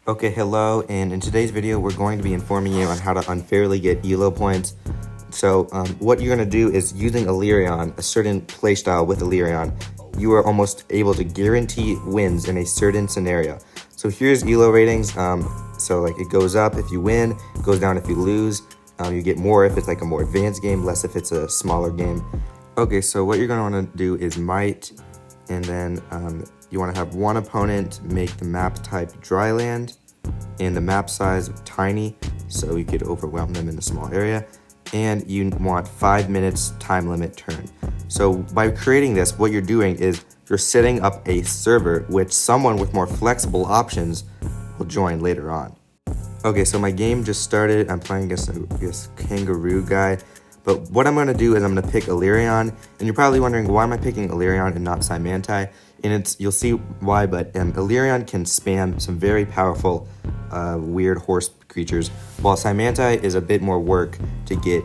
Okay, hello, and in today's video, we're going to be informing you on how to unfairly get Elo points. So what you're going to do is using Elerion, a certain playstyle with Elerion, you are almost able to guarantee wins in a certain scenario. So here's Elo ratings. So like it goes up if you win, it goes down if you lose. You get more if it's like a more advanced game, less if it's a smaller game. Okay, so what you're going to want to do is might, and then you want to have one opponent make the map type dry land and the map size tiny so you could overwhelm them in a small area, and you want 5 minutes time limit turn. So by creating this, what you're doing is you're setting up a server which someone with more flexible options will join later on. Okay, so my game just started. I'm playing against this kangaroo guy. But what I'm going to do is I'm going to pick Elerion, and you're probably wondering, why am I picking Elerion and not Saimantai? And you'll see why, but Elerion can spam some very powerful, weird horse creatures, while Saimantai is a bit more work to get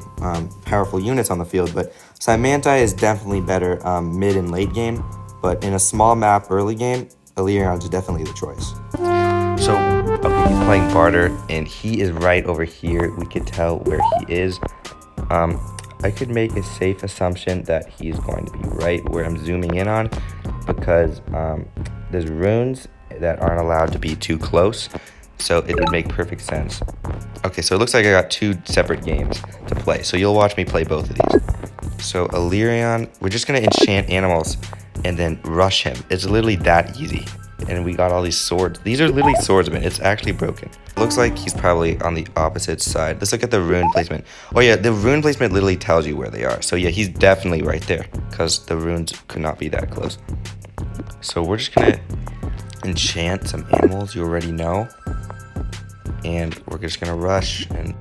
powerful units on the field. But Saimantai is definitely better mid and late game, but in a small map early game, Elerion is definitely the choice. So, okay, he's playing Barter, and he is right over here. We could tell where he is. I could make a safe assumption that he's going to be right where I'm zooming in on, because there's runes that aren't allowed to be too close, so it would make perfect sense. Okay, so it looks like I got two separate games to play, so you'll watch me play both of these. So Elerion, we're just going to enchant animals and then rush him. It's literally that easy. And we got all these swords. These are literally swordsmen. It's actually broken. Looks like he's probably on the opposite side. Let's look at the rune placement. Oh yeah, the rune placement literally tells you where they are. So yeah, he's definitely right there, because the runes could not be that close. So we're just gonna enchant some animals you already know, and we're just gonna rush. And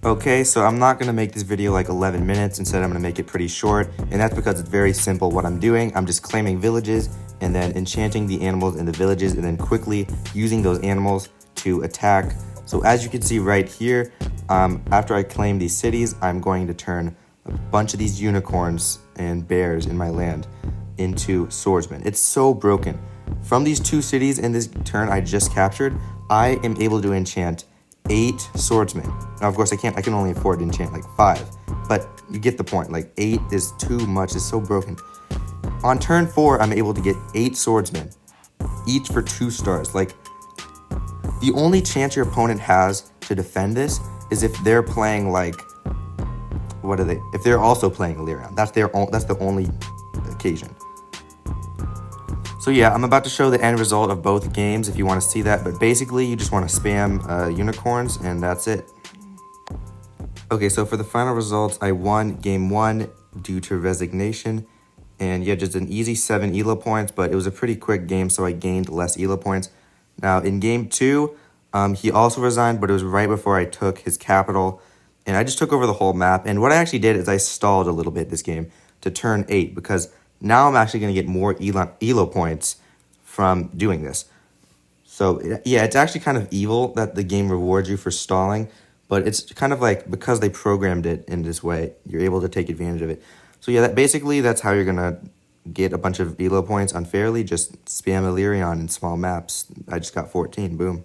okay, so I'm not going to make this video like 11 minutes. Instead, I'm going to make it pretty short, and that's because it's very simple what I'm doing. I'm just claiming villages and then enchanting the animals in the villages, and then quickly using those animals to attack. So as you can see right here, after I claim these cities, I'm going to turn a bunch of these unicorns and bears in my land into swordsmen. It's so broken. From these two cities in this turn I just captured, I am able to enchant 8 swordsmen. Now, of course, I can only afford to enchant like 5, but you get the point. Like 8 is too much. It's so broken. On turn 4, I'm able to get 8 swordsmen, each for 2 stars. Like, the only chance your opponent has to defend this is if they're playing like, what are they? If they're also playing Elerion, that's the only occasion. So yeah, I'm about to show the end result of both games if you want to see that, but basically you just want to spam unicorns and that's it. Okay, so for the final results, I won game 1 due to resignation, and yeah, just an easy 7 Elo points, but it was a pretty quick game, so I gained less Elo points. Now in game 2, he also resigned, but it was right before I took his capital, and I just took over the whole map. And what I actually did is I stalled a little bit this game to turn 8, because now I'm actually going to get more Elo points from doing this. So yeah, it's actually kind of evil that the game rewards you for stalling, but it's kind of like, because they programmed it in this way, you're able to take advantage of it. So yeah, that's how you're going to get a bunch of Elo points unfairly. Just spam Elerion in small maps. I just got 14, boom.